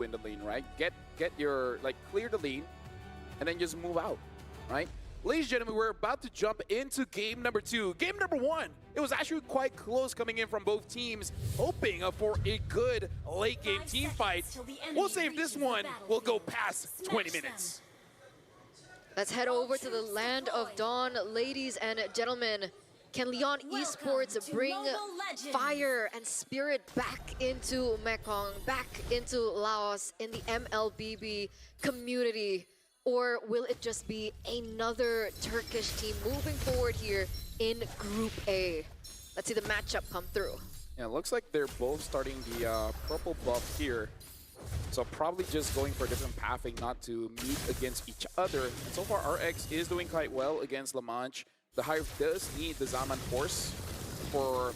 in the lane, right? Get your, like, clear the lane and then just move out, right? Ladies and gentlemen, we're about to jump into game number 2. Game number 1, it was actually quite close coming in from both teams, hoping for a good late game team fight. We'll see if this one will go past 20 minutes. Let's head over to the land of Dawn, ladies and gentlemen. Can Leon Esports bring fire and spirit back into Mekong, back into Laos in the MLBB community? Or will it just be another Turkish team moving forward here in Group A? Let's see the matchup come through. Yeah, it looks like they're both starting the purple buff here. So probably just going for a different pathing, not to meet against each other. And so far, RX is doing quite well against La Manche. The Hive does need the Zaman Force for,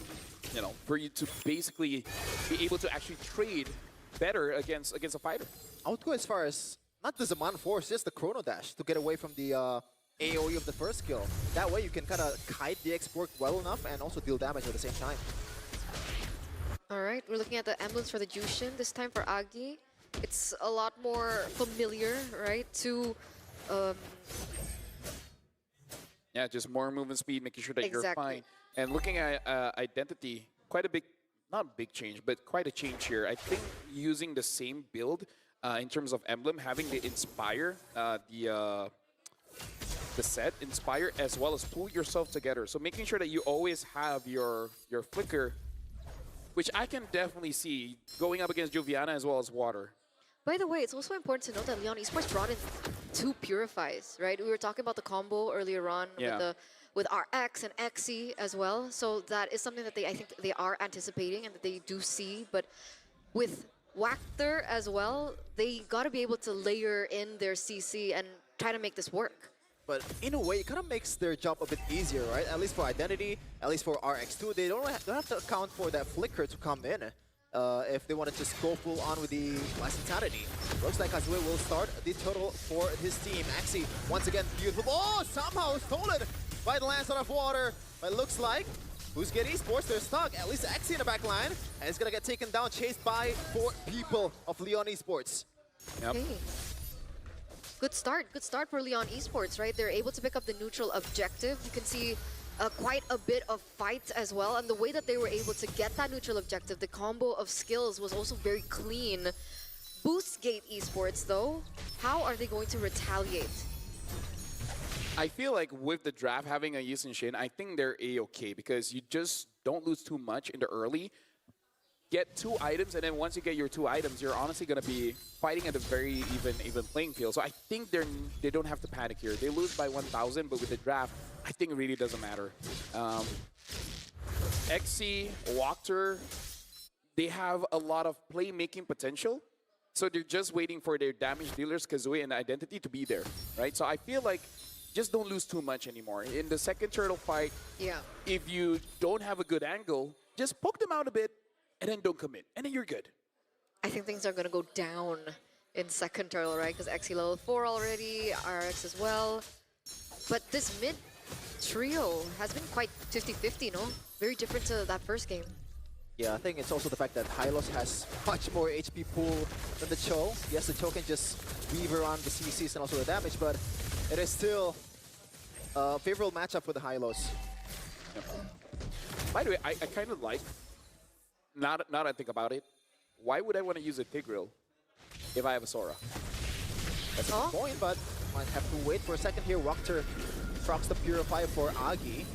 for you to basically be able to actually trade better against a fighter. I would go as far as not the Zaman Force, just the Chrono Dash to get away from the AoE of the first skill. That way you can kind of kite the export well enough and also deal damage at the same time. All right, we're looking at the emblems for the Jushin, this time for Agi. It's a lot more familiar, right, to... Yeah, just more movement speed, making sure that you're Exactly. fine. And looking at Identity, quite a big, not a big change, but quite a change here. I think using the same build in terms of emblem, having the Inspire, the set, Inspire, as well as pull yourself together. So making sure that you always have your flicker, which I can definitely see going up against Joviana as well as Water. By the way, it's also important to note that Leon Esports brought in 2 Purifies, right? We were talking about the combo earlier on with RX and XE as well. So that is something that I think they are anticipating and that they do see. But with Wactor as well, they got to be able to layer in their CC and try to make this work. But in a way, it kind of makes their job a bit easier, right? At least for Identity, at least for RX2, they don't have to account for that flicker to come in. If they want to just go full on with the Last Insanity. Looks like Kazue will start the total for his team. Axie, once again, beautiful. Oh, somehow stolen by the Lance out of Water. But it looks like Boostgate Esports, they're stuck. At least Axie in the back line. And it's going to get taken down, chased by 4 people of Leon Esports. Yep. Okay. Good start for Leon Esports, right? They're able to pick up the neutral objective. You can see quite a bit of fights as well, and the way that they were able to get that neutral objective, the combo of skills was also very clean. Boostgate Esports, though, how are they going to retaliate? I feel like with the draft having a Yusin Shin, I think they're A-okay because you just don't lose too much in the early. Get 2 items, and then once you get your 2 items, you're honestly going to be fighting at a very even playing field. So I think they don't have to panic here. They lose by 1,000, but with the draft, I think it really doesn't matter. XC, Wactor, they have a lot of playmaking potential. So they're just waiting for their damage dealers, Kazue and Identity, to be there, right? So I feel like just don't lose too much anymore. In the second turtle fight, if you don't have a good angle, just poke them out a bit, and then don't commit, and then you're good. I think things are going to go down in second turtle, right? Because XE level 4 already, RX as well. But this mid trio has been quite 50-50, no? Very different to that first game. Yeah, I think it's also the fact that Hylos has much more HP pool than the Cho. Yes, the Cho can just weave around the CCs and also the damage, but it is still a favorable matchup for the Hylos. Yep. By the way, I kind of like, now that I think about it, why would I want to use a Tigreal if I have a Sora? That's a good point, but might have to wait for a second here. Wactor procs the Purify for Agi.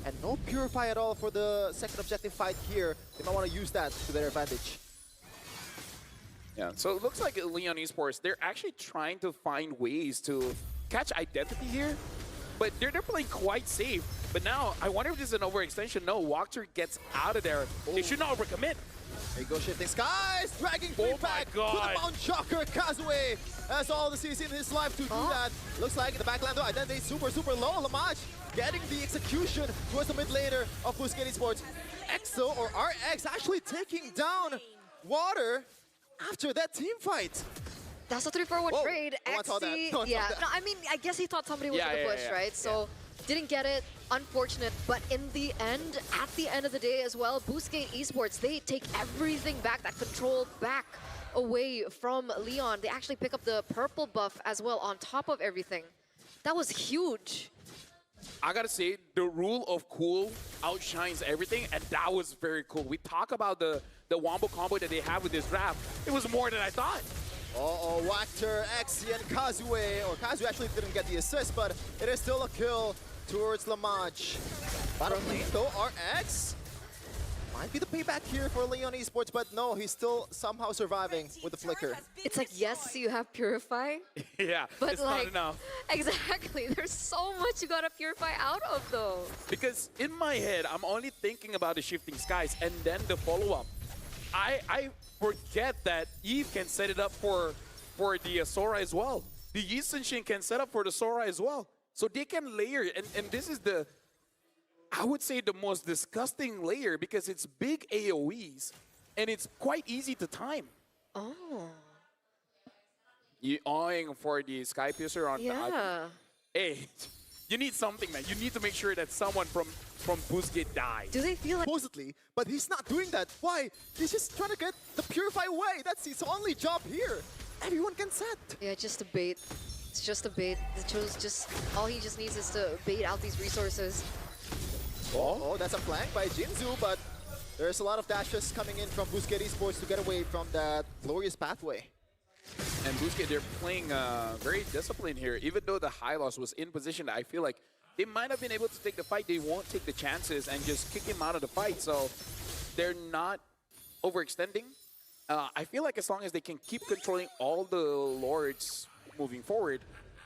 And no Purify at all for the second objective fight here. They might want to use that to their advantage. Yeah, so it looks like Leon Esports, they're actually trying to find ways to catch Identity here, but they're playing quite safe. But now, I wonder if this is an overextension. No, Wactor gets out of there. They should not overcommit. There you go, Shifting Skies, dragging free back to the Mount Shocker. Kazue has all the CC in his life to do that. Looks like in the backland though, Identity super low. La Manche getting the execution towards the mid laner of Boostgate Esports. EXO or RX actually taking down Water after that team fight. That's a 3-4-1 trade. XE, no, I mean, I guess he thought somebody was in the bush, right? So didn't get it. Unfortunate, but in the end, at the end of the day as well, Boostgate Esports, they take everything back, that control back away from Leon. They actually pick up the purple buff as well on top of everything. That was huge. I gotta say, the rule of cool outshines everything, and that was very cool. We talk about the wombo combo that they have with this draft. It was more than I thought. Uh-oh, Wactor, Exi, and Kazue. Or Kazue actually didn't get the assist, but it is still a kill towards Lamage. Bottom lane though, RX. Might be the payback here for Leon Esports, but no, he's still somehow surviving with the flicker. It's like, yes, you have Purify, Yeah, but it's like, not enough. Exactly, there's so much you gotta purify out of though. Because in my head, I'm only thinking about the shifting skies and then the follow-up. I forget that Eve can set it up for the Sora as well. The Yi Sun-Shin can set up for the Sora as well. So they can layer, and this is the, I would say, the most disgusting layer because it's big AoEs and it's quite easy to time. Oh. You eyeing for the Sky Piercer on the... Yeah. Hey, you need something, man. You need to make sure that someone from Boostgate dies. Do they feel like... Supposedly, but he's not doing that. Why? He's just trying to get the Purify away. That's his only job here. Everyone can set. Yeah, just a bait. It's just a bait. All he just needs is to bait out these resources. Oh, that's a flank by Jinzu, but there's a lot of dashes coming in from Boostgate Esports to get away from that glorious pathway. And Boostgate, they're playing very disciplined here. Even though the high loss was in position, I feel like they might have been able to take the fight. They won't take the chances and just kick him out of the fight. So they're not overextending. I feel like as long as they can keep controlling all the lords moving forward,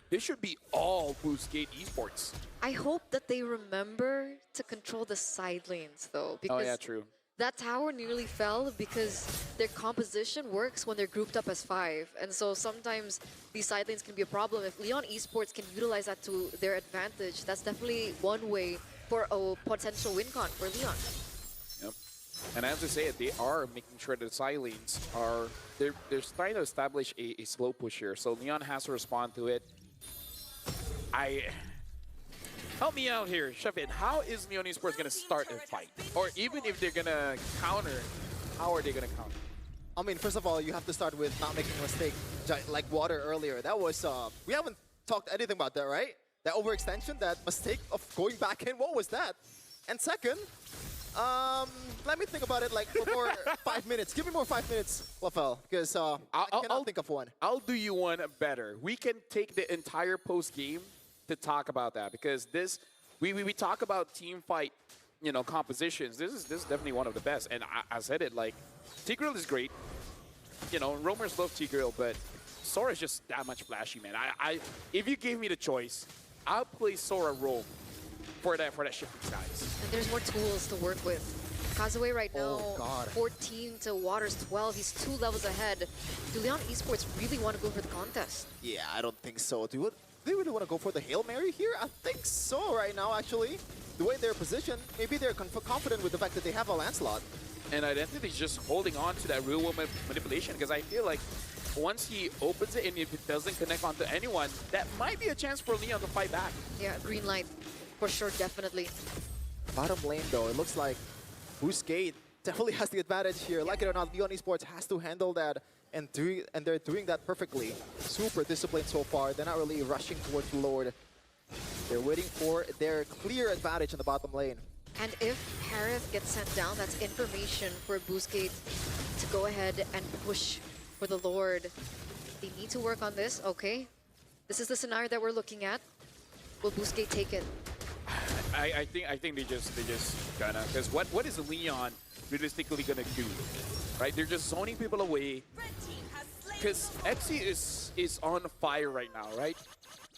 this should be all Boostgate Esports. I hope that they remember to control the side lanes though, Oh because yeah, true. that tower nearly fell because their composition works when they're grouped up as 5. And so sometimes these side lanes can be a problem. If Leon Esports can utilize that to their advantage, that's definitely one way for a potential win con for Leon. Yep. And I have to say it, they are making sure that the side lanes are, they're trying to establish a slow push here. So Leon has to respond to it. Help me out here, Shafin. How is Leon Esports going to start a fight? Or even if they're going to counter, how are they going to counter? I mean, first of all, you have to start with not making a mistake like water earlier. That was, we haven't talked anything about that, right? That overextension, that mistake of going back in, what was that? And second, let me think about it like for more 5 minutes. Give me more 5 minutes, Lafel, because I cannot think of one. I'll do you one better. We can take the entire post-game to talk about that because this, we talk about team fight, you know, compositions. This is definitely one of the best. And I said it, like, Tigreal is great. You know, roamers love Tigreal, but Sora is just that much flashy, man. If you gave me the choice, I'll play Sora roam for that shifting skies. And there's more tools to work with. Kazue right now, Oh, God. 14 to Water's 12. He's 2 levels ahead. Do Leon Esports really want to go for the contest? Yeah, I don't think so. Do they really want to go for the Hail Mary here? I think so right now, actually. The way they're positioned, maybe they're confident with the fact that they have a Lancelot. And Identity's just holding on to that real-world manipulation because I feel like once he opens it and if it doesn't connect onto anyone, that might be a chance for Leon to fight back. Yeah, green light. For sure, definitely. Bottom lane, though, it looks like Boostgate definitely has the advantage here. Like it or not, Leon Esports has to handle that, and they're doing that perfectly. Super disciplined so far. They're not really rushing towards the Lord. They're waiting for their clear advantage in the bottom lane. And if Harith gets sent down, that's information for Boostgate to go ahead and push for the Lord. They need to work on this, okay? This is the scenario that we're looking at. Will Boostgate take it? I think they just gonna, because what is Leon realistically gonna do, right? They're just zoning people away because Exi is on fire right now, right?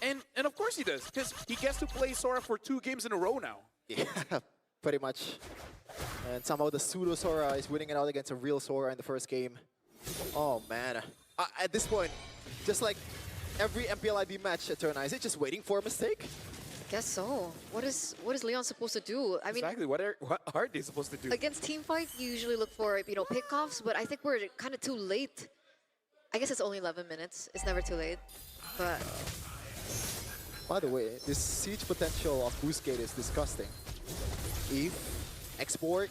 And of course he does, because he gets to play Sora for 2 games in a row now. Yeah, pretty much. And somehow the pseudo Sora is winning it out against a real Sora in the first game. Oh man, at this point, just like every MPLID match at Turna, is it just waiting for a mistake? Guess so. What is Leon supposed to do? I mean, Exactly. What are they supposed to do? against teamfight, you usually look for, you know, pickoffs, but I think we're kind of too late. I guess it's only 11 minutes. It's never too late. But By the way, this siege potential of Boostgate is disgusting. Eve, export,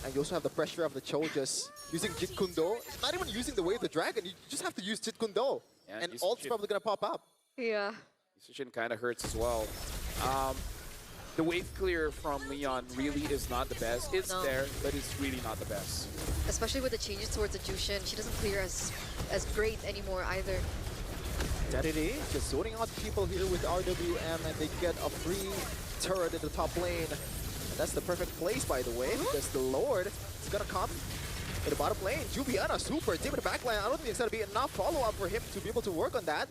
and you also have the pressure of the Cho just using Jit Kundo. Not even using the Wave the Dragon, you just have to use Jit Kundo. Yeah, And ult's probably gonna pop up. Yeah. Decision kind of hurts as well. The wave clear from Leon really is not the best. It's there, but it's really not the best. Especially with the changes towards the Jushin, she doesn't clear as great anymore either. Identity just zoning out people here with RWM, and they get a free turret in the top lane. And that's the perfect place, by the way, because the Lord is gonna come in the bottom lane. Juviana, super deep in the back line. I don't think it's gonna be enough follow-up for him to be able to work on that.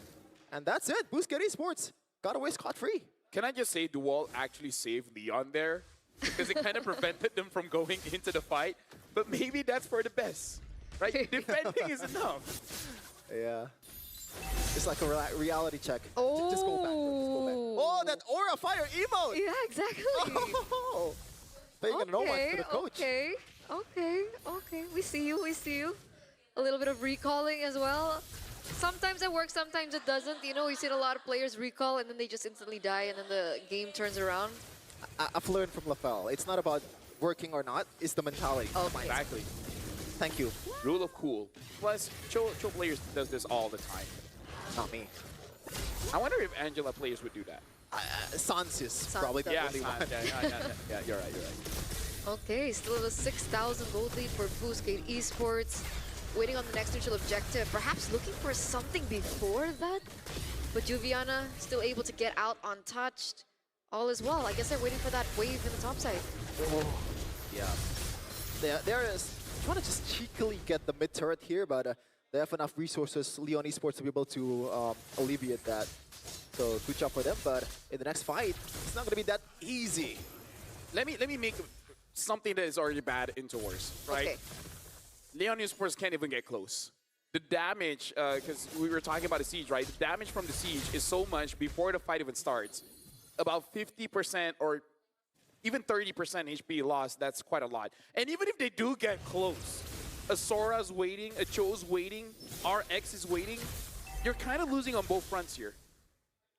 And that's it. Boostgate Esports got away scot-free. Can I just say Dual actually saved Leon there? Because it kind of prevented them from going into the fight. But maybe that's for the best, right? Defending is enough. Yeah. It's like a reality check. Oh. Just go back. Just go back. Oh, that aura fire emote! Yeah, exactly. Oh. Paying a no one for the coach. Okay. We see you. A little bit of recalling as well. Sometimes it works, sometimes it doesn't. You know, we've seen a lot of players recall and then they just instantly die and then the game turns around. I've learned from LaFell. It's not about working or not, it's the mentality. Oh, Exactly. Thank you. Rule of cool. Plus, Cho players does this all the time. Not me. I wonder if Angela players would do that. Sans is probably the Yeah, only one. yeah, you're right. Okay, still a 6,000 gold lead for Boostgate Esports. Waiting on the next neutral objective, perhaps looking for something before that. But Juviana still able to get out untouched. All is well. I guess they're waiting for that wave in the top side. Oh. Yeah. They're trying to just cheekily get the mid turret here, but they have enough resources, Leon Esports, to be able to alleviate that. So good job for them, but in the next fight, it's not going to be that easy. Let me make something that is already bad into worse, right? Okay. Leon Esports can't even get close. The damage, because we were talking about the siege, right? The damage from the siege is so much before the fight even starts. About 50% or even 30% HP loss, that's quite a lot. And even if they do get close, a Sora's waiting, a Cho's waiting, RX is waiting, you're kind of losing on both fronts here.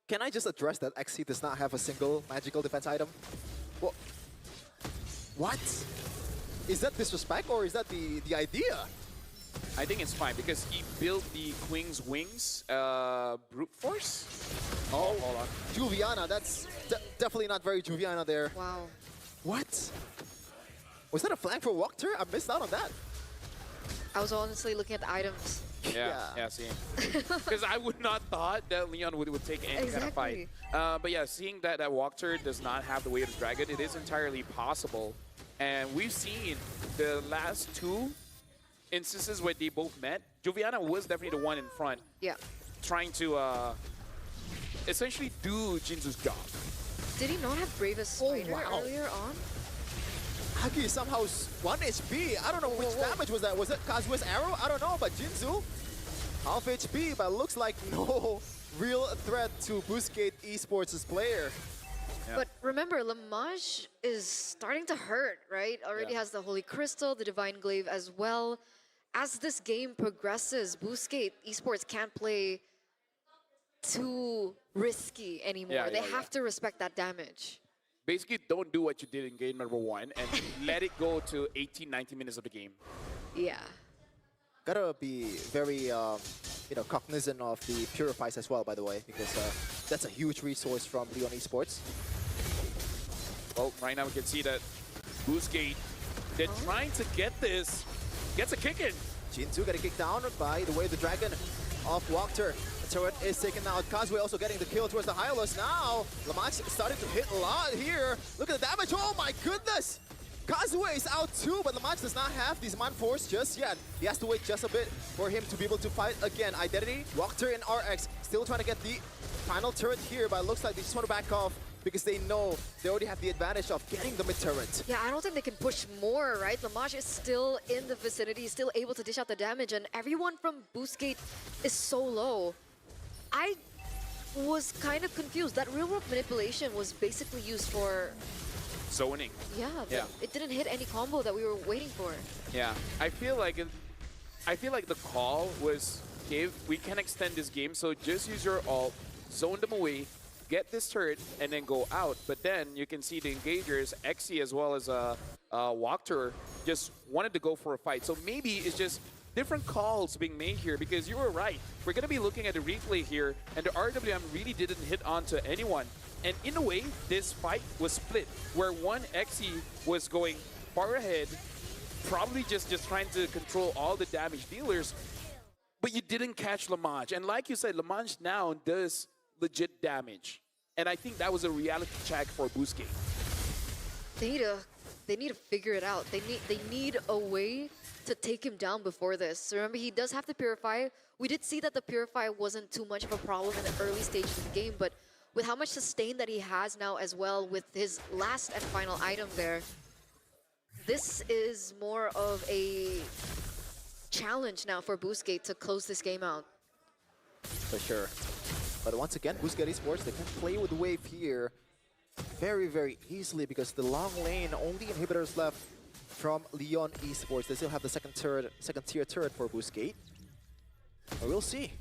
Can I just address that XC does not have a single magical defense item? Well, what? Is that disrespect or is that the idea? I think it's fine because he built the Queen's Wings brute force. Oh, hold on. Juviana, that's definitely not very Juviana there. Wow. What? Was that a flank for Walker? I missed out on that. I was honestly looking at the items. Yeah, same. Because I would not thought that Leon would take any kind of fight. But yeah, seeing that Walker does not have the weight of the dragon, it is entirely possible. And we've seen the last two instances where they both met. Juviana was definitely the one in front. Yeah. Trying to essentially do Jinzu's job. Did he not have Bravest Spider earlier on? Hagi somehow 1 HP. I don't know which damage was that. Was it Kazuya's arrow? I don't know, but Jinzu, half HP, but looks like no real threat to Boostgate Esports' player. Yeah. But remember, Lamage is starting to hurt, right? Already has the Holy Crystal, the Divine Glaive as well. As this game progresses, Boostgate Esports can't play too risky anymore. They have to respect that damage. Basically, don't do what you did in game number 1 and let it go to 18, 19 minutes of the game. Yeah. Gotta be very, cognizant of the Purifies as well, by the way, because that's a huge resource from Leon Esports. Well, right now we can see that Boostgate, they're trying to get this. Gets a kick in. Jinzu getting kicked down by the way the dragon of Walker. The turret is taken out. Kazuya also getting the kill towards the Hylos. Now, Lamach starting to hit a lot here. Look at the damage. Oh my goodness! Kazuya is out too, but Lamach does not have this man force just yet. He has to wait just a bit for him to be able to fight again. Identity, Walker and RX still trying to get the final turret here, but it looks like they just want to back off because they know they already have the advantage of getting the mid-turret. Yeah, I don't think they can push more, right? Lamage is still in the vicinity, still able to dish out the damage, and everyone from Boostgate is so low. I was kind of confused. That real-world manipulation was basically used for... Zoning. Yeah, it didn't hit any combo that we were waiting for. Yeah, I feel like the call was, we can extend this game, so just use your ult, zone them away, get this turret and then go out. But then you can see the engagers, Xe as well as Walkter, just wanted to go for a fight. So maybe it's just different calls being made here, because you were right. We're going to be looking at the replay here, and the RWM really didn't hit onto anyone. And in a way, this fight was split, where one Xe was going far ahead, probably just trying to control all the damage dealers, but you didn't catch Lamage. And like you said, Lamage now does legit damage. And I think that was a reality check for Boostgate. They need to figure it out. They need a way to take him down before this. So remember, he does have the Purify. We did see that the Purify wasn't too much of a problem in the early stages of the game, but with how much sustain that he has now as well with his last and final item there, this is more of a challenge now for Boostgate to close this game out. For sure. But once again, Boostgate Esports, they can play with the wave here very, very easily, because the long lane, only inhibitors left from Leon Esports. They still have the second tier turret for Boostgate. But we'll see.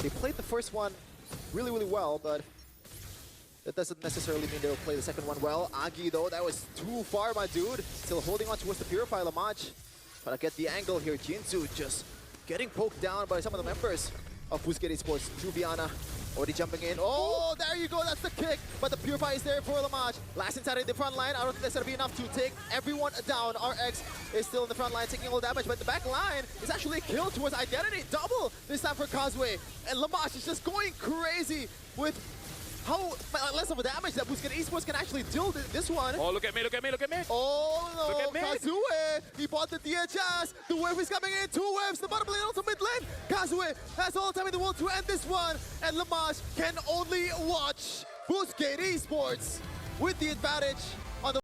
They played the first one really, really well, but that doesn't necessarily mean they'll play the second one well. Agi, though, that was too far, my dude. Still holding on towards the Purify Lamage. But I get the angle here. Jinzu just getting poked down by some of the members of Boostgate Esports. Juviana already jumping in. Oh, there you go. That's the kick. But the Purify is there for Lamage. Last inside in the front line. I don't think that's going to be enough to take everyone down. RX is still in the front line taking all damage. But the back line is actually a kill towards Identity. Double this time for Causeway. And Lamage is just going crazy with how less of a damage that Boostgate Esports can actually deal this one. Oh, look at me, look at me, look at me. Oh no, look at me. Kazue, he bought the DHS. The wave is coming in, 2 waves, the bottom lane, also mid lane. Kazue has all the time in the world to end this one. And Lamage can only watch Boostgate Esports with the advantage on the